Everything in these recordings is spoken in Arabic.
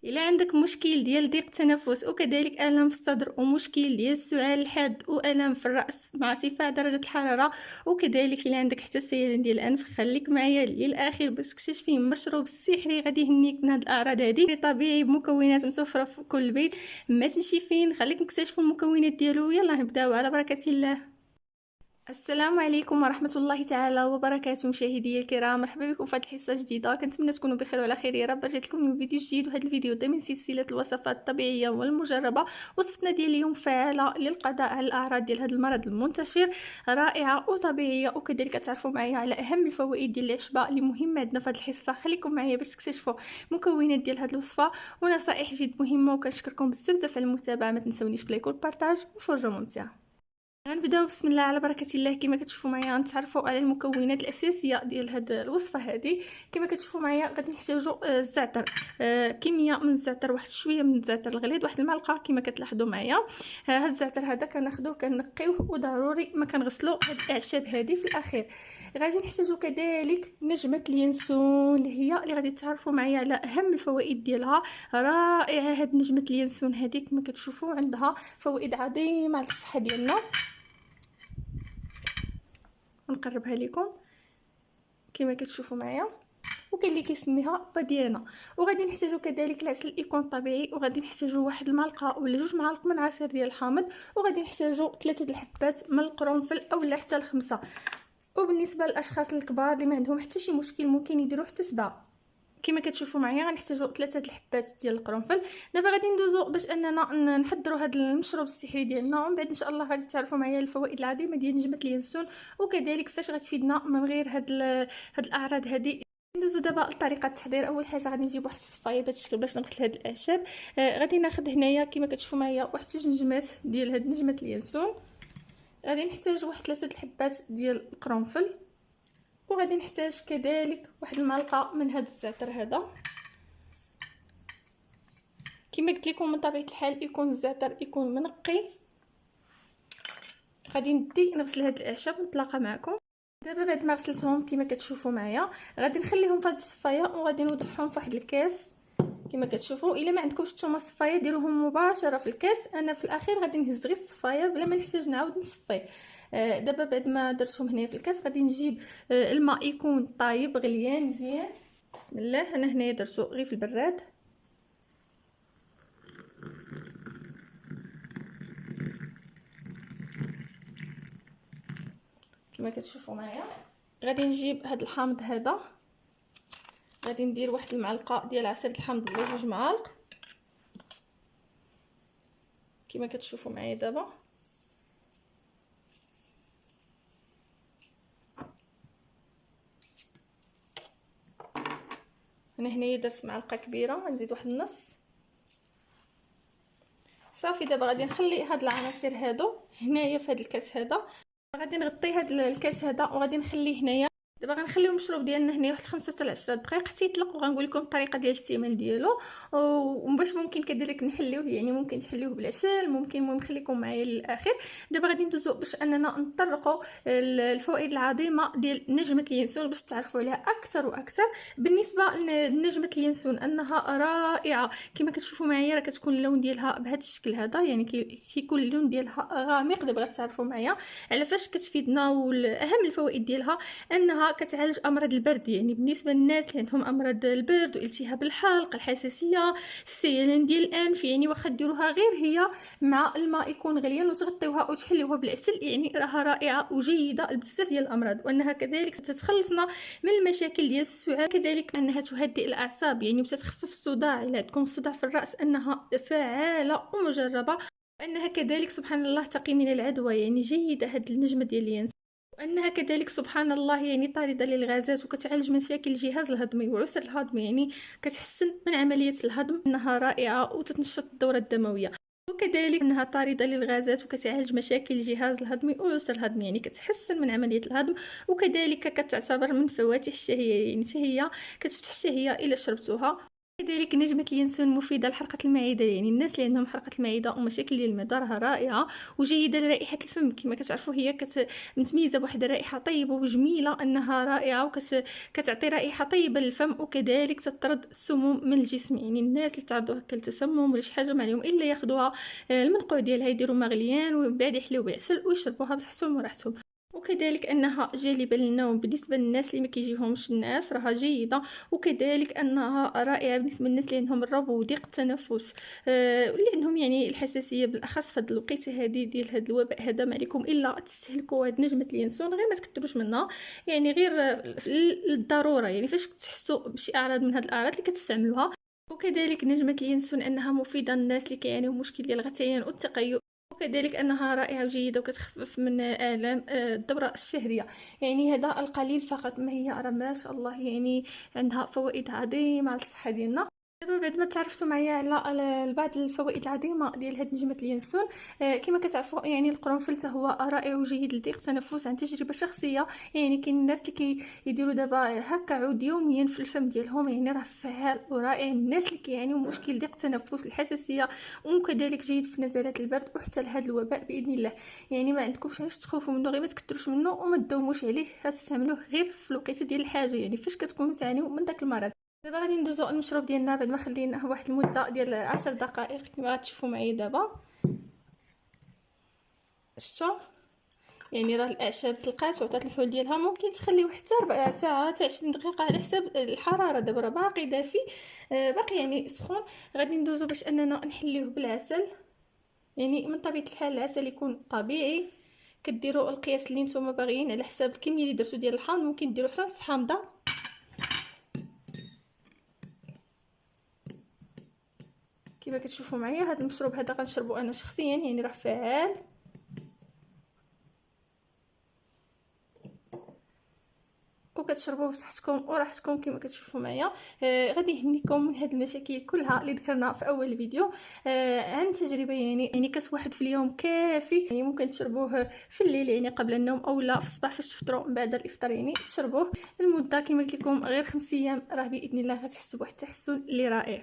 إلا عندك مشكل ديال ضيق التنفس وكذلك ألم في الصدر ومشكل ديال السعال الحاد وألم في الرأس مع ارتفاع درجة الحرارة، وكذلك إلا عندك حتى سيلان ديال الأنف، خليك معايا للآخر باش تكتشفي المشروب السحري غادي يهنيك من هاد الأعراض هادي، طبيعي بمكونات متوفرة في كل بيت. ما تمشي فين، خليك نكتشفوا المكونات ديالو. يلا نبداو على بركة الله. السلام عليكم ورحمة الله تعالى وبركاته. مشاهدي الكرام، مرحبا بكم في هذه الحصة جديدة. كنتمنى تكونوا بخير وعلى خير يا رب. رجعت لكم من فيديو جديد، وهذا الفيديو ضمن سلسلة الوصفات الطبيعية والمجربة. وصفتنا ديال اليوم فعالة للقضاء على الأعراض ديال هذا المرض المنتشر، رائعة وطبيعية، وكذلك تعرفوا معايا على أهم الفوائد ديال العشبة اللي مهمة عندنا في هذه الحصة. خليكم معايا باش تكتشفوا مكونات ديال هذه الوصفة ونصائح جد مهمة، وكنشكركم بزاف على المتابعة. ما تنسونيش بلايك والبارطاج وفرجة ممتعة. غنبداو بسم الله على بركه الله. كما كتشوفوا معايا غنتعرفوا على المكونات الاساسيه ديال هاد الوصفه هذه. كما كتشوفوا معايا غادي نحتاجوا الزعتر، كميه من الزعتر، واحد شويه من الزعتر الغليظ، واحد المعلقه كما كتلاحظوا معايا. هاد الزعتر هذا كناخذوه كنقيوه، وضروري ما كنغسلوا هاد الاعشاب هذه في الاخير. غادي نحتاجوا كذلك نجمه اليانسون اللي غادي تعرفوا معايا على اهم الفوائد ديالها. رائعه هاد نجمه اليانسون هذه، كما كتشوفوا عندها فوائد عظيمه على الصحه ديالنا. نقربها لكم كما كتشوفوا معايا، وكاين اللي كيسميها باديانا. وغادي نحتاجو كذلك العسل يكون طبيعي، وغادي نحتاجو واحد المعلقه ولا جوج معالق من عصير ديال الحامض، وغادي نحتاجو 3 الحبات من القرنفل اولا حتى ل5. وبالنسبه للاشخاص الكبار اللي ما عندهم حتى شي مشكل ممكن يديروا حتى 7. كما كتشوفوا معايا غنحتاجوا 3 الحبات ديال القرنفل. دابا غادي ندوزو باش اننا نحضروا هذا المشروب السحري ديالنا، ومن بعد ان شاء الله غادي تعرفوا معايا الفوائد العظيمه ديال نجمه اليانسون، وكذلك فاش غتفيدنا من غير هاد الاعراض هذه. ندوزو دابا لطريقه التحضير. اول حاجه غادي نجيب واحد الصفايه باش نغسل هاد الاعشاب. غادي ناخذ هنايا كما كتشوفوا معايا واحد 2 نجمات ديال هاد نجمه اليانسون. غادي نحتاج واحد 3 الحبات ديال القرنفل، وغادي نحتاج كذلك واحد المعلقه من هذا الزعتر هذا. كما قلت لكم من طبيعه الحال يكون الزعتر يكون منقي. غادي ندي نغسل هاد الاعشاب ونتلاقى معكم دابا بعد ما غسلتهم. كما كتشوفوا معايا غادي نخليهم في هاد الصفايه، وغادي نوضعهم في واحد الكاس. كما كتشوفوا الا ما عندكمش نتوما الصفايه ديروهم مباشره في الكاس. انا في الاخير غادي نهز غير الصفايه بلا ما نحتاج نعاود نصفيه. دابا بعد ما درتهم هنا في الكاس غادي نجيب الماء يكون طايب غليان مزيان. بسم الله. انا هنايا درتو غير في البراد. كما كتشوفوا معايا غادي نجيب هاد الحامض هذا. غادي ندير واحد المعلقه ديال عصير الحامض ولا 2 معالق كما كتشوفوا معايا دابا. انا هنايا درت معلقه كبيره، غنزيد واحد النص. صافي. دابا غادي نخلي هاد العناصر هادو هنايا في هاد الكاس هذا. غادي نغطي هاد الكاس هذا وغادي نخليه هنايا. دابا غنخليو المشروب ديالنا هنا واحد 5 حتى 10 دقائق حتى يطلق، وغنقول لكم الطريقه ديال الاستعمال ديالو وباش ممكن كذلك نحليوه. يعني ممكن تحليوه بالعسل، ممكن. المهم خليكم معايا للاخر. دابا غادي ندوزو باش اننا نطرقوا الفوائد العظيمه ديال نجمه اليانسون باش تعرفوا عليها اكثر واكثر. بالنسبه لنجمه اليانسون انها رائعه. كما كتشوفوا معايا راه كتكون اللون ديالها بهذا الشكل هذا، يعني كيكون اللون ديالها غامق. دابا غتعرفوا معايا على فاش كتفيدنا، واهم الفوائد ديالها انها كتعالج امراض البرد. يعني بالنسبه للناس اللي عندهم امراض البرد والتهاب الحلق، الحساسيه، السيلان ديال الانف، يعني واخا ديروها غير هي مع الماء يكون غليان وتغطيوها وتحليوها بالعسل، يعني راها رائعه وجيده لبزاف ديال الامراض. وانها كذلك تتخلصنا من المشاكل ديال السعال، كذلك انها تهدئ الاعصاب يعني وتتخفف الصداع. الا عندكم صداع في الراس انها فعاله ومجربه. وانها كذلك سبحان الله تقي من العدوى، يعني جيده هاد النجمه ديال اليانسون. وانها كذلك سبحان الله يعني طارده للغازات، وكتعالج مشاكل الجهاز الهضمي وعسر الهضم، يعني كتحسن من عمليه الهضم. انها رائعه وتتنشط الدوره الدمويه، وكذلك انها طارده للغازات وكتعالج مشاكل الجهاز الهضمي وعسر الهضم، يعني كتحسن من عمليه الهضم. وكذلك كتعتبر من فواتح الشهيه، يعني حتى هي كتفتح الشهيه الا شربتوها. كذلك نجمة اليانسون مفيدة لحرقة المعدة، يعني الناس اللي عندهم حرقة المعدة ومشاكل ديال المعدة راها رائعة وجيدة لرائحة الفم. كما كتعرفوا هي متميزة بواحد الرائحة طيبة وجميلة، انها رائعة وكتعطي رائحة طيبة للفم، وكذلك تطرد السموم من الجسم. يعني الناس اللي تعرضوا هكا للتسمم ولا شي حاجة ما عليهم الا ياخذوها المنقوع ديالها يديروا مغليان ومن بعد يحليو بعسل ويشربوها بصحتهم وراحتهم. وكذلك انها جالبه للنوم بالنسبه للناس اللي ما كيجيهمش الناس راها جيده، وكذلك انها رائعه بالنسبه للناس اللي عندهم الربو وضيق التنفس واللي عندهم يعني الحساسيه بالاخص في هذه الوقيته هذه ديال هذا الوباء هذا. ما عليكم الا تستهلكوا هاد نجمه اليانسون، غير ما تكثروش منها، يعني غير للضروره، يعني فاش تحسوا بشي اعراض من هاد الاعراض اللي كتستعملوها. وكذلك نجمه اليانسون انها مفيده للناس اللي كيعانيو مشكل ديال الغثيان والتقيؤ، وكذلك انها رائعه وجيده وكتخفف من الام الدوره الشهريه. يعني هذا القليل فقط، ما هي راه ما شاء الله يعني عندها فوائد عظيمه على الصحه ديالنا. دابا بعد ما تعرفتوا معايا على بعض الفوائد العظيمه ديال هاد نجمه اليانسون، كما كتعرفوا يعني القرنفل حتى هو رائع وجيد لضيق التنفس. عن تجربه شخصيه يعني كاين الناس اللي كيديروا دابا هكا عود يوميا في الفم ديالهم، يعني راه فعال ورائع. الناس اللي كيعانيوا مشكل ضيق التنفس الحساسيه، وكذلك جيد في نزلات البرد وحتى لهذا الوباء باذن الله. يعني ما عندكمش علاش تخوفوا منه، غير ما تكثروش منه وما تداوموش عليه، تستعملوه غير في الوقيته ديال الحاجه، يعني فاش كتكونوا تعانيو من داك المرض. دابا غادي ندوزو المشروب ديالنا بعد ما خليناه واحد المده ديال 10 دقائق كما غتشوفوا معايا دابا. شفتوا يعني راه الاعشاب تلقات وعطات الحلول ديالها. ممكن تخليوه حتى 4 ساعات حتى 20 دقيقه على حساب الحراره. دابا راه باقي دافي باقي يعني سخون. غادي ندوزو باش اننا نحليوه بالعسل. يعني من طبيعه الحال العسل يكون طبيعي، كديروا القياس اللي نتوما باغيين على حساب الكميه اللي درتو ديال الحامض. ممكن ديروا حتى نص حامضه. كما كتشوفوا معايا هذا المشروب هذا غنشربو انا شخصيا، يعني راه فعال وكتشربوه بصحتكم وراحتكم كما كتشوفوا معايا. غادي يهنيكم من هاد المشاكل كلها اللي ذكرنا في اول الفيديو. عن تجربه يعني كاس واحد في اليوم كافي. يعني ممكن تشربوه في الليل يعني قبل النوم، او لا في الصباح فاش تفطروا من بعد الافطار، يعني تشربوه المده كما قلت لكم غير 5 ايام. راه باذن الله غتحسوا بواحد التحسن اللي رائع.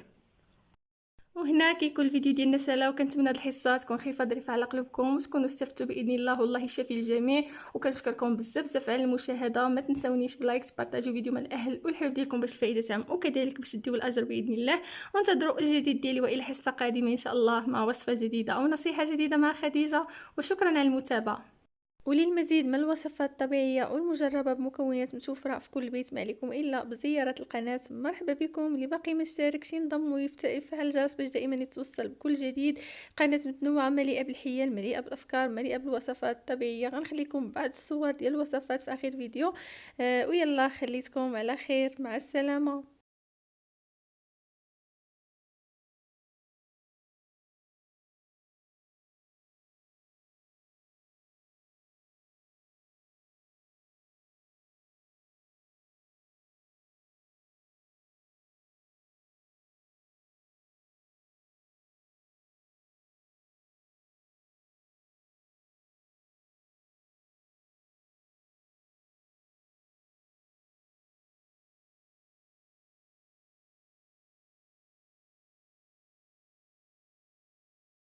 وهنا كيكون الفيديو ديالنا سالا، وكنتمنى هاد الحصه تكون خفيفه ظريفه على قلوبكم وتكونوا استفدتوا باذن الله. والله يشافي الجميع، وكنشكركم بزاف بزاف على المشاهده. ما تنساونيش بلايك، تبارطاجيو الفيديو مع الاهل والحباب ديالكم باش الفائده تعم، وكذلك باش تديو الاجر باذن الله. وانتظروا الجديد ديالي، والى حصه قادمه ان شاء الله مع وصفه جديده او نصيحه جديده مع خديجه. وشكرا على المتابعه. وللمزيد من الوصفات الطبيعية والمجربة بمكونات متوفرة في كل بيت، ما عليكم إلا بزيارة القناة. مرحبا بكم. لباقي ما اشتركش ينضم ويفعل الجرس باش دائما يتوصل بكل جديد. قناة متنوعة مليئة بالحيل، مليئة بالأفكار، مليئة بالوصفات الطبيعية. غنخليكم بعض الصور ديال الوصفات في آخر فيديو. ويلا خليتكم على خير، مع السلامة.